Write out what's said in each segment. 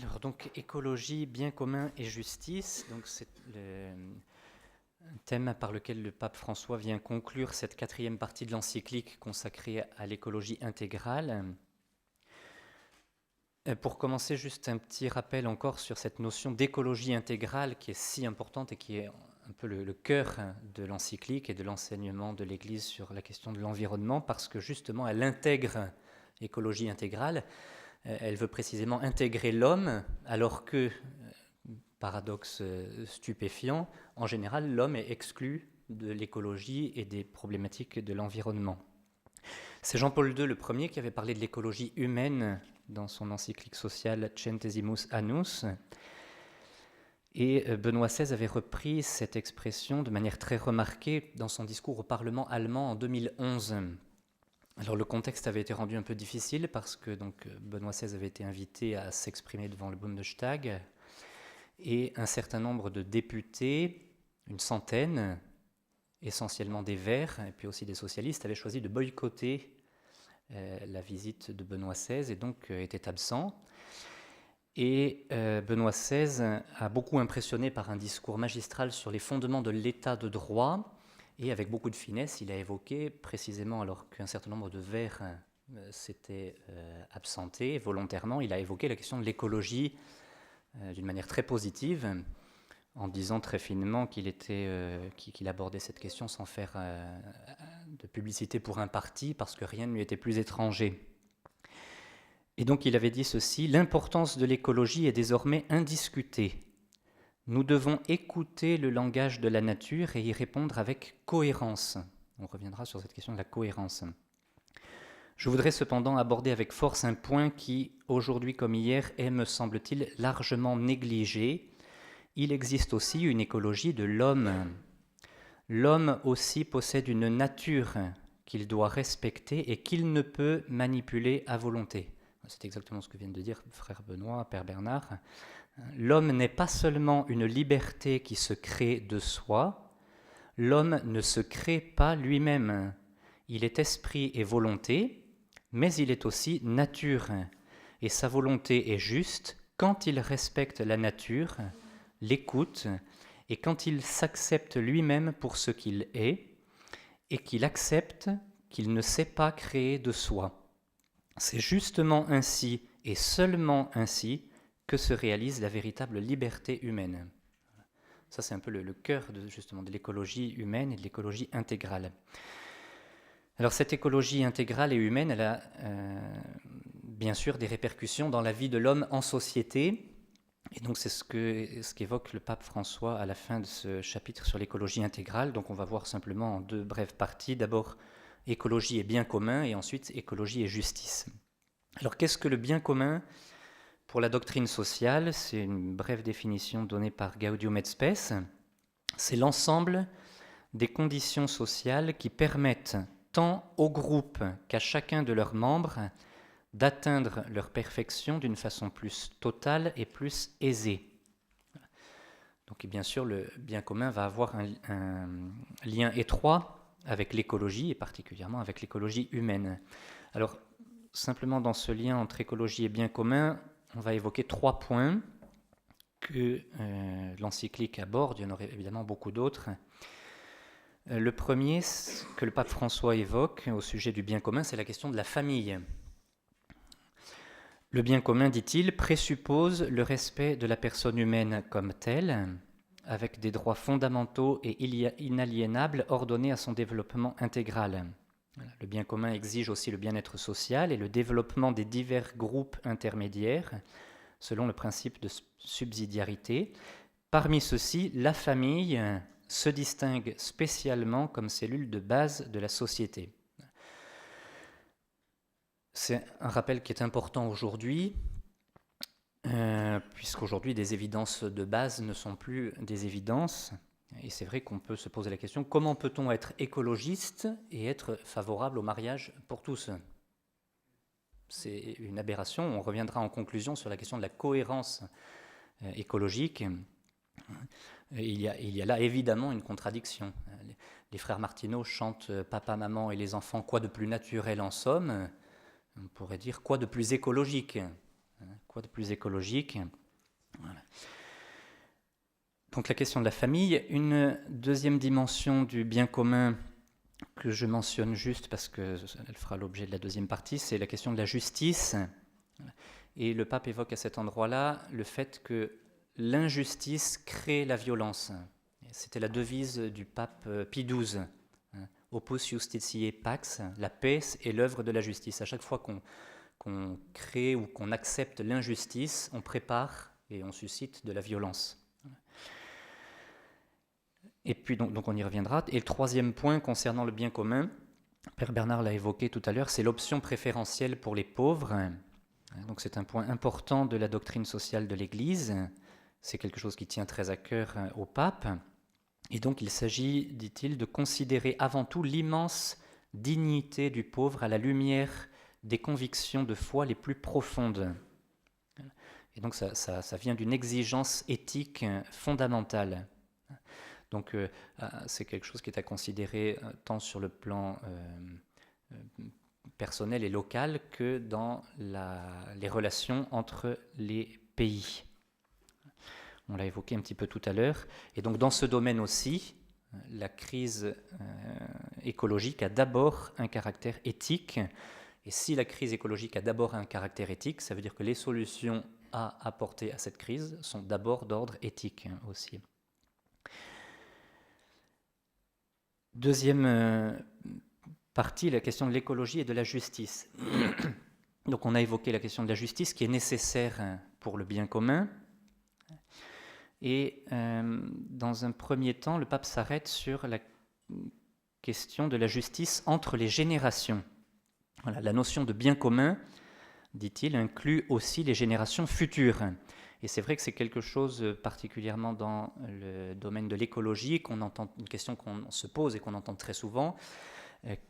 Alors, donc, écologie, bien commun et justice. Donc, c'est un thème par lequel le pape François vient conclure cette 4e partie de l'encyclique consacrée à l'écologie intégrale. Pour commencer, juste un petit rappel encore sur cette notion d'écologie intégrale qui est si importante et qui est un peu le cœur de l'encyclique et de l'enseignement de l'Église sur la question de l'environnement, parce que justement, elle intègre l'écologie intégrale. Elle veut précisément intégrer l'homme, alors que, paradoxe stupéfiant, en général, l'homme est exclu de l'écologie et des problématiques de l'environnement. C'est Jean-Paul II, le premier, qui avait parlé de l'écologie humaine dans son encyclique sociale Centesimus Annus. Et Benoît XVI avait repris cette expression de manière très remarquée dans son discours au Parlement allemand en 2011. Alors le contexte avait été rendu un peu difficile parce que donc, Benoît XVI avait été invité à s'exprimer devant le Bundestag et un certain nombre de députés, une centaine, essentiellement des Verts et puis aussi des socialistes, avaient choisi de boycotter la visite de Benoît XVI et donc étaient absents. Et Benoît XVI a beaucoup impressionné par un discours magistral sur les fondements de l'état de droit. Et avec beaucoup de finesse, il a évoqué, précisément alors qu'un certain nombre de Verts s'étaient absentés volontairement, il a évoqué la question de l'écologie d'une manière très positive, en disant très finement qu'il abordait cette question sans faire de publicité pour un parti, parce que rien ne lui était plus étranger. Et donc il avait dit ceci: « L'importance de l'écologie est désormais indiscutée. Nous devons écouter le langage de la nature et y répondre avec cohérence. » On reviendra sur cette question de la cohérence. Je voudrais cependant aborder avec force un point qui, aujourd'hui comme hier, est, me semble-t-il, largement négligé. Il existe aussi une écologie de l'homme. L'homme aussi possède une nature qu'il doit respecter et qu'il ne peut manipuler à volonté. C'est exactement ce que viennent de dire frère Benoît, père Bernard. L'homme n'est pas seulement une liberté qui se crée de soi, l'homme ne se crée pas lui-même. Il est esprit et volonté, mais il est aussi nature. Et sa volonté est juste quand il respecte la nature, l'écoute, et quand il s'accepte lui-même pour ce qu'il est, et qu'il accepte qu'il ne s'est pas créé de soi. C'est justement ainsi, et seulement ainsi, que se réalise la véritable liberté humaine. Ça, c'est un peu le cœur justement de l'écologie humaine et de l'écologie intégrale. Alors cette écologie intégrale et humaine, elle a bien sûr des répercussions dans la vie de l'homme en société. Et donc c'est ce qu'évoque le pape François à la fin de ce chapitre sur l'écologie intégrale. Donc on va voir simplement en 2 brèves parties. D'abord écologie et bien commun, et ensuite écologie et justice. Alors qu'est-ce que le bien commun ? Pour la doctrine sociale, c'est une brève définition donnée par Gaudium et Spes. C'est l'ensemble des conditions sociales qui permettent tant au groupe qu'à chacun de leurs membres d'atteindre leur perfection d'une façon plus totale et plus aisée. Donc bien sûr, le bien commun va avoir un lien étroit avec l'écologie, et particulièrement avec l'écologie humaine. Alors, simplement dans ce lien entre écologie et bien commun, on va évoquer 3 points que l'encyclique aborde. Il y en aurait évidemment beaucoup d'autres. Le premier que le pape François évoque au sujet du bien commun, c'est la question de la famille. Le bien commun, dit-il, présuppose le respect de la personne humaine comme telle, avec des droits fondamentaux et inaliénables ordonnés à son développement intégral. Le bien commun exige aussi le bien-être social et le développement des divers groupes intermédiaires, selon le principe de subsidiarité. Parmi ceux-ci, la famille se distingue spécialement comme cellule de base de la société. C'est un rappel qui est important aujourd'hui, puisqu'aujourd'hui des évidences de base ne sont plus des évidences. Et c'est vrai qu'on peut se poser la question, comment peut-on être écologiste et être favorable au mariage pour tous ? C'est une aberration. On reviendra en conclusion sur la question de la cohérence écologique. Il y a là évidemment une contradiction. Les frères Martineau chantent « Papa, maman et les enfants, quoi de plus naturel en somme ?» On pourrait dire « quoi de plus écologique ?» quoi de plus écologique? Voilà. Donc la question de la famille. Une deuxième dimension du bien commun que je mentionne juste parce qu'elle fera l'objet de la deuxième partie, c'est la question de la justice. Et le pape évoque à cet endroit-là le fait que l'injustice crée la violence. C'était la devise du pape Pie XII. Opus Justitiae Pax, la paix est l'œuvre de la justice. À chaque fois qu'on crée ou qu'on accepte l'injustice, on prépare et on suscite de la violence. Et puis donc on y reviendra. Et le troisième point concernant le bien commun, Père Bernard l'a évoqué tout à l'heure, c'est l'option préférentielle pour les pauvres. Donc c'est un point important de la doctrine sociale de l'Église. C'est quelque chose qui tient très à cœur au pape. Et donc il s'agit, dit-il, de considérer avant tout l'immense dignité du pauvre à la lumière des convictions de foi les plus profondes. Et donc ça vient d'une exigence éthique fondamentale. Donc c'est quelque chose qui est à considérer tant sur le plan personnel et local que dans les relations entre les pays. On l'a évoqué un petit peu tout à l'heure. Et donc dans ce domaine aussi, la crise écologique a d'abord un caractère éthique. Et si la crise écologique a d'abord un caractère éthique, ça veut dire que les solutions à apporter à cette crise sont d'abord d'ordre éthique aussi. Deuxième partie, la question de l'écologie et de la justice. Donc on a évoqué la question de la justice qui est nécessaire pour le bien commun. Et dans un premier temps, le pape s'arrête sur la question de la justice entre les générations. Voilà, la notion de bien commun, dit-il, inclut aussi les générations futures. Et c'est vrai que c'est quelque chose, particulièrement dans le domaine de l'écologie, une question qu'on se pose et qu'on entend très souvent.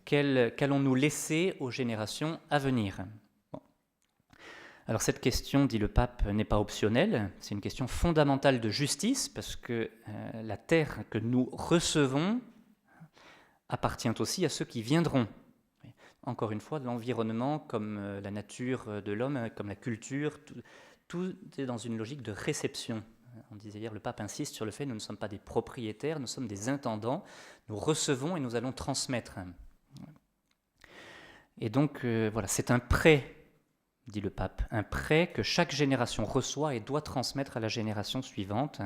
Qu'allons-nous laisser aux générations à venir ? Bon. Alors cette question, dit le pape, n'est pas optionnelle, c'est une question fondamentale de justice, parce que la terre que nous recevons appartient aussi à ceux qui viendront. Encore une fois, l'environnement, comme la nature de l'homme, comme la culture, tout est dans une logique de réception. On disait hier, le pape insiste sur le fait que nous ne sommes pas des propriétaires, nous sommes des intendants, nous recevons et nous allons transmettre. Et donc, voilà, c'est un prêt, dit le pape, un prêt que chaque génération reçoit et doit transmettre à la génération suivante.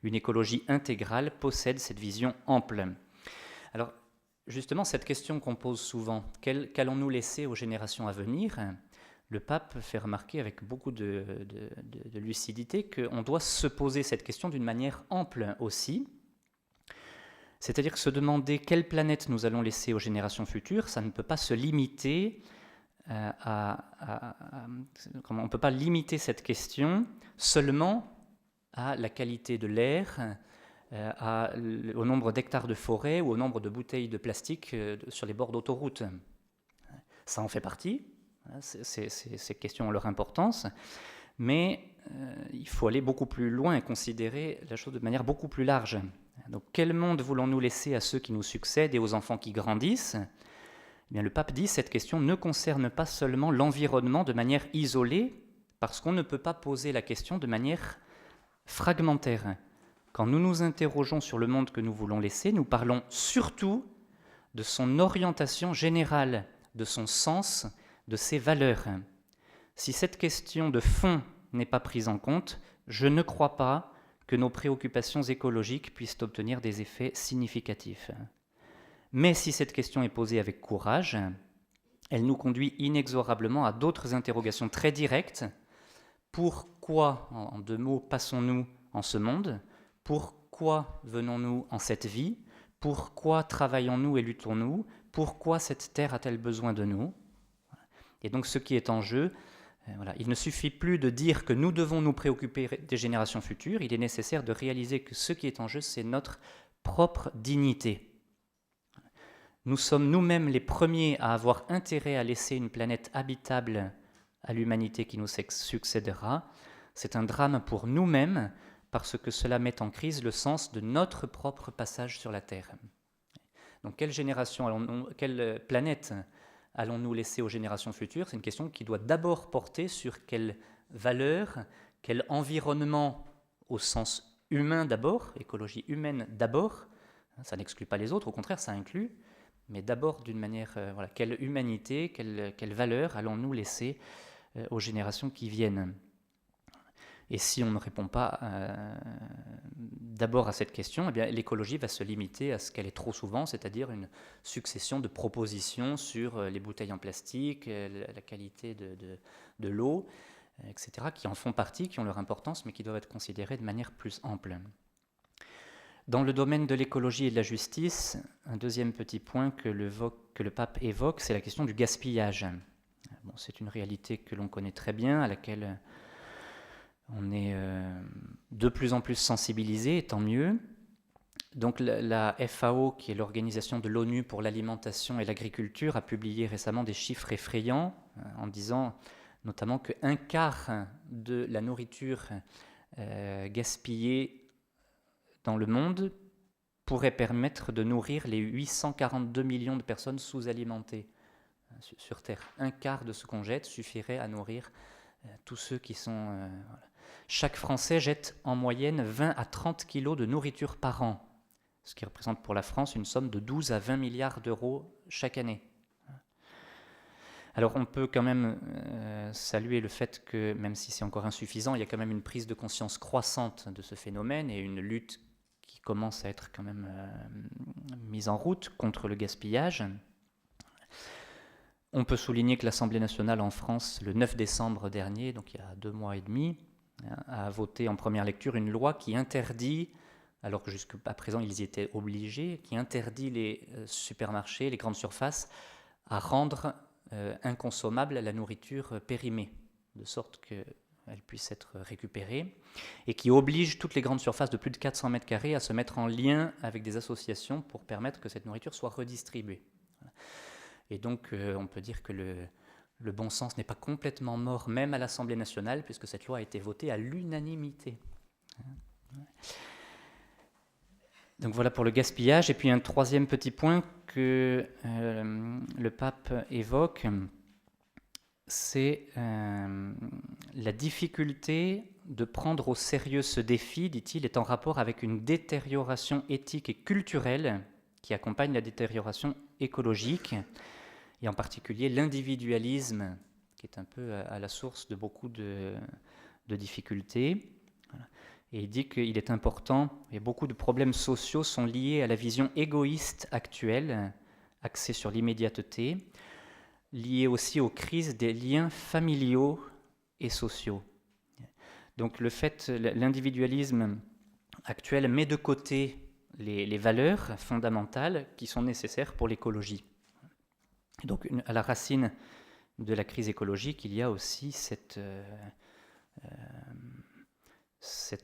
Une écologie intégrale possède cette vision ample. Alors, justement, cette question qu'on pose souvent, qu'allons-nous laisser aux générations à venir ? Le pape fait remarquer avec beaucoup de lucidité qu'on doit se poser cette question d'une manière ample aussi. C'est-à-dire que se demander quelle planète nous allons laisser aux générations futures, ça ne peut pas se limiter on ne peut pas limiter cette question seulement à la qualité de l'air, au nombre d'hectares de forêt ou au nombre de bouteilles de plastique sur les bords d'autoroutes. Ça en fait partie. Ces questions ont leur importance, mais il faut aller beaucoup plus loin et considérer la chose de manière beaucoup plus large. Donc, quel monde voulons-nous laisser à ceux qui nous succèdent et aux enfants qui grandissent ? Eh bien, le pape dit que cette question ne concerne pas seulement l'environnement de manière isolée, parce qu'on ne peut pas poser la question de manière fragmentaire. Quand nous nous interrogeons sur le monde que nous voulons laisser, nous parlons surtout de son orientation générale, de son sens, de ses valeurs. Si cette question de fond n'est pas prise en compte, je ne crois pas que nos préoccupations écologiques puissent obtenir des effets significatifs. Mais si cette question est posée avec courage, elle nous conduit inexorablement à d'autres interrogations très directes. Pourquoi, en deux mots, passons-nous en ce monde ? Pourquoi venons-nous en cette vie ? Pourquoi travaillons-nous et luttons-nous ? Pourquoi cette terre a-t-elle besoin de nous ? Et donc ce qui est en jeu, voilà, il ne suffit plus de dire que nous devons nous préoccuper des générations futures, il est nécessaire de réaliser que ce qui est en jeu, c'est notre propre dignité. Nous sommes nous-mêmes les premiers à avoir intérêt à laisser une planète habitable à l'humanité qui nous succédera. C'est un drame pour nous-mêmes parce que cela met en crise le sens de notre propre passage sur la Terre. Donc quelle planète allons-nous laisser aux générations futures ? C'est une question qui doit d'abord porter sur quelle valeur, quel environnement au sens humain d'abord, écologie humaine d'abord, ça n'exclut pas les autres, au contraire ça inclut, mais d'abord d'une manière, voilà, quelle humanité, quelle valeur allons-nous laisser aux générations qui viennent. Et si on ne répond pas d'abord à cette question, eh bien, l'écologie va se limiter à ce qu'elle est trop souvent, c'est-à-dire une succession de propositions sur les bouteilles en plastique, la qualité de l'eau, etc., qui en font partie, qui ont leur importance, mais qui doivent être considérées de manière plus ample. Dans le domaine de l'écologie et de la justice, un deuxième petit point que le pape évoque, c'est la question du gaspillage. Bon, c'est une réalité que l'on connaît très bien, à laquelle on est de plus en plus sensibilisé, et tant mieux. Donc la FAO, qui est l'Organisation de l'ONU pour l'alimentation et l'agriculture, a publié récemment des chiffres effrayants en disant notamment qu'un quart de la nourriture gaspillée dans le monde pourrait permettre de nourrir les 842 millions de personnes sous-alimentées sur Terre. Un quart de ce qu'on jette suffirait à nourrir tous ceux qui sont... voilà. Chaque Français jette en moyenne 20 à 30 kilos de nourriture par an, ce qui représente pour la France une somme de 12 à 20 milliards d'euros chaque année. Alors on peut quand même saluer le fait que, même si c'est encore insuffisant, il y a quand même une prise de conscience croissante de ce phénomène et une lutte qui commence à être quand même mise en route contre le gaspillage. On peut souligner que l'Assemblée nationale en France, le 9 décembre dernier, donc il y a 2 mois et demi, a voté en première lecture une loi qui interdit, alors que jusqu'à présent ils y étaient obligés, qui interdit les supermarchés, les grandes surfaces, à rendre inconsommable la nourriture périmée, de sorte qu'elle puisse être récupérée, et qui oblige toutes les grandes surfaces de plus de 400 mètres carrés à se mettre en lien avec des associations pour permettre que cette nourriture soit redistribuée. Et donc on peut dire que le bon sens n'est pas complètement mort, même à l'Assemblée nationale, puisque cette loi a été votée à l'unanimité. Donc voilà pour le gaspillage. Et puis un troisième petit point que le pape évoque, c'est la difficulté de prendre au sérieux ce défi, dit-il, est en rapport avec une détérioration éthique et culturelle qui accompagne la détérioration écologique, et en particulier l'individualisme, qui est un peu à la source de beaucoup de difficultés. Voilà. Et il dit qu'il est important, et beaucoup de problèmes sociaux sont liés à la vision égoïste actuelle, axée sur l'immédiateté, liée aussi aux crises des liens familiaux et sociaux. Donc l'individualisme actuel met de côté les valeurs fondamentales qui sont nécessaires pour l'écologie. Donc à la racine de la crise écologique, il y a aussi cet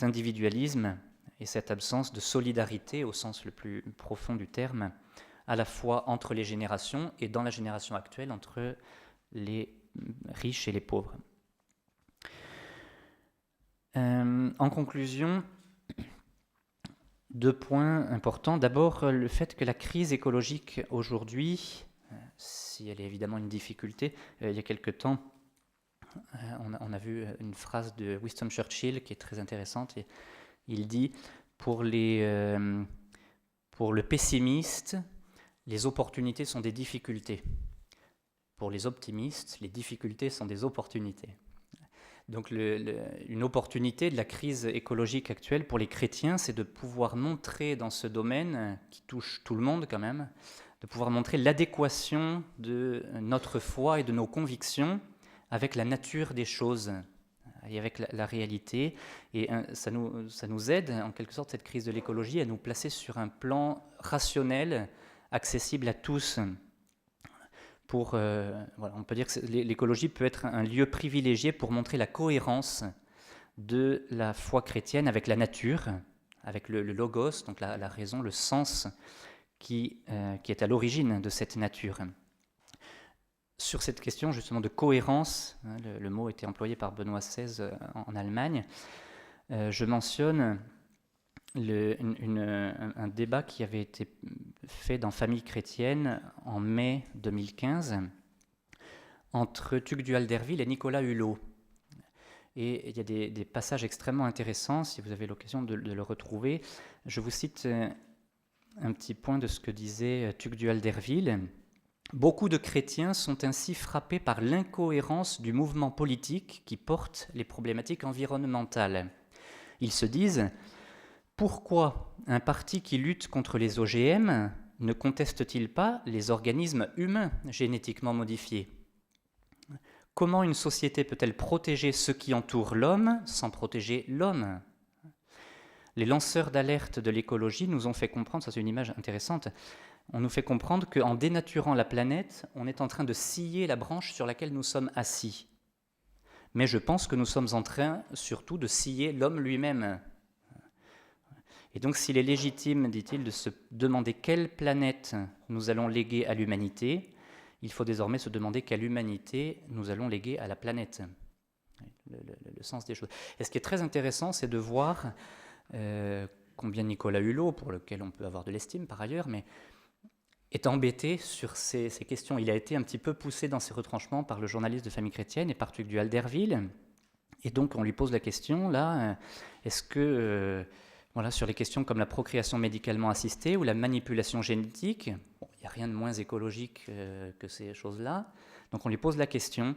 individualisme et cette absence de solidarité au sens le plus profond du terme, à la fois entre les générations et dans la génération actuelle entre les riches et les pauvres. En conclusion, 2 points importants. D'abord, le fait que la crise écologique aujourd'hui, si elle est évidemment une difficulté, il y a quelque temps, on a vu une phrase de Winston Churchill qui est très intéressante. Et il dit pour le pessimiste, les opportunités sont des difficultés. Pour les optimistes, les difficultés sont des opportunités. Donc une opportunité de la crise écologique actuelle pour les chrétiens, c'est de pouvoir montrer dans ce domaine, qui touche tout le monde quand même, de pouvoir montrer l'adéquation de notre foi et de nos convictions avec la nature des choses et avec la réalité. Et ça nous aide, en quelque sorte, cette crise de l'écologie, à nous placer sur un plan rationnel, accessible à tous. Voilà, on peut dire que l'écologie peut être un lieu privilégié pour montrer la cohérence de la foi chrétienne avec la nature, avec le logos, donc la raison, le sens qui est à l'origine de cette nature. Sur cette question justement de cohérence, le mot était employé par Benoît XVI en Allemagne, je mentionne un débat qui avait été fait dans Famille chrétienne en mai 2015 entre Tugdual Derville et Nicolas Hulot. Et il y a des passages extrêmement intéressants, si vous avez l'occasion de le retrouver. Je vous cite un petit point de ce que disait Tugdual d'Herville. « Beaucoup de chrétiens sont ainsi frappés par l'incohérence du mouvement politique qui porte les problématiques environnementales. Ils se disent « Pourquoi un parti qui lutte contre les OGM ne conteste-t-il pas les organismes humains génétiquement modifiés ? Comment une société peut-elle protéger ce qui entoure l'homme sans protéger l'homme ? Les lanceurs d'alerte de l'écologie nous ont fait comprendre, ça c'est une image intéressante, on nous fait comprendre qu'en dénaturant la planète, on est en train de scier la branche sur laquelle nous sommes assis. Mais je pense que nous sommes en train surtout de scier l'homme lui-même. Et donc s'il est légitime, dit-il, de se demander quelle planète nous allons léguer à l'humanité, il faut désormais se demander quelle humanité nous allons léguer à la planète. Le sens des choses. Et ce qui est très intéressant, c'est de voir combien Nicolas Hulot, pour lequel on peut avoir de l'estime par ailleurs, mais est embêté sur ces questions. Il a été un petit peu poussé dans ses retranchements par le journaliste de Famille Chrétienne et par Tugdual d'Herville. Et donc on lui pose la question, là, est-ce que... Voilà, sur les questions comme la procréation médicalement assistée ou la manipulation génétique, bon, il n'y a rien de moins écologique que ces choses-là. Donc on lui pose la question,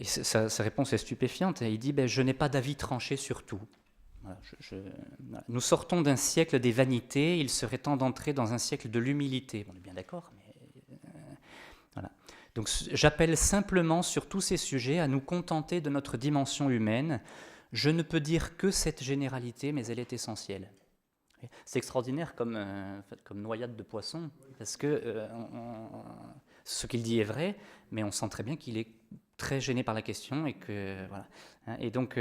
et sa réponse est stupéfiante. Il dit je n'ai pas d'avis tranché sur tout. Voilà, voilà. Nous sortons d'un siècle des vanités, il serait temps d'entrer dans un siècle de l'humilité. Bon, on est bien d'accord, mais voilà. Donc j'appelle simplement sur tous ces sujets à nous contenter de notre dimension humaine. Je ne peux dire que cette généralité, mais elle est essentielle. C'est extraordinaire comme noyade de poisson, parce que ce qu'il dit est vrai, mais on sent très bien qu'il est très gêné par la question. Et, que, voilà. Et donc,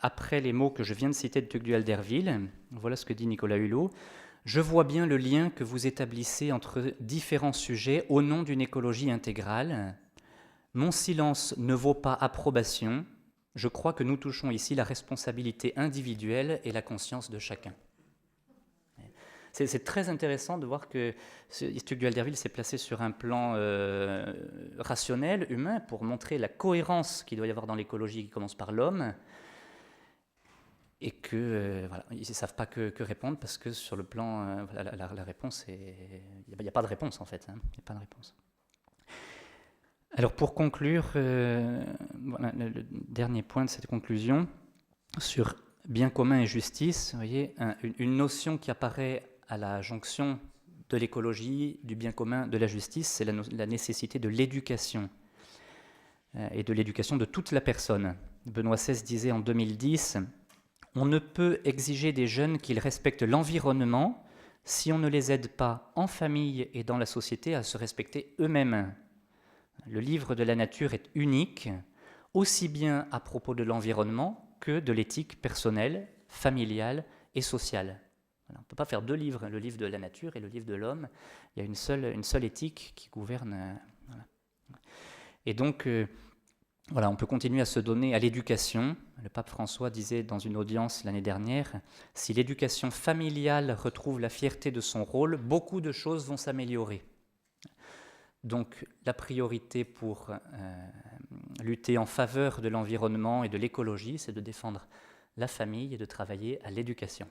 après les mots que je viens de citer de Tugdual d'Herville, voilà ce que dit Nicolas Hulot. « Je vois bien le lien que vous établissez entre différents sujets au nom d'une écologie intégrale. Mon silence ne vaut pas approbation. Je crois que nous touchons ici la responsabilité individuelle et la conscience de chacun. » C'est très intéressant de voir que Tugdual d'Herville s'est placé sur un plan rationnel, humain, pour montrer la cohérence qu'il doit y avoir dans l'écologie qui commence par l'homme, et que voilà, ils ne savent pas que répondre, parce que sur le plan, la réponse, il n'y a pas de réponse en fait, il n'y a pas de réponse. Alors pour conclure, voilà, le dernier point de cette conclusion, sur bien commun et justice, vous voyez, une notion qui apparaît à la jonction de l'écologie, du bien commun, de la justice, c'est la nécessité de l'éducation, et de l'éducation de toute la personne. Benoît XVI disait en 2010, « On ne peut exiger des jeunes qu'ils respectent l'environnement si on ne les aide pas en famille et dans la société à se respecter eux-mêmes. » Le livre de la nature est unique, aussi bien à propos de l'environnement que de l'éthique personnelle, familiale et sociale. Voilà, on ne peut pas faire deux livres, le livre de la nature et le livre de l'homme. Il y a une seule éthique qui gouverne. Voilà. Et donc, voilà, on peut continuer à se donner à l'éducation. Le pape François disait dans une audience l'année dernière, « Si l'éducation familiale retrouve la fierté de son rôle, beaucoup de choses vont s'améliorer. » Donc la priorité pour lutter en faveur de l'environnement et de l'écologie, c'est de défendre la famille et de travailler à l'éducation.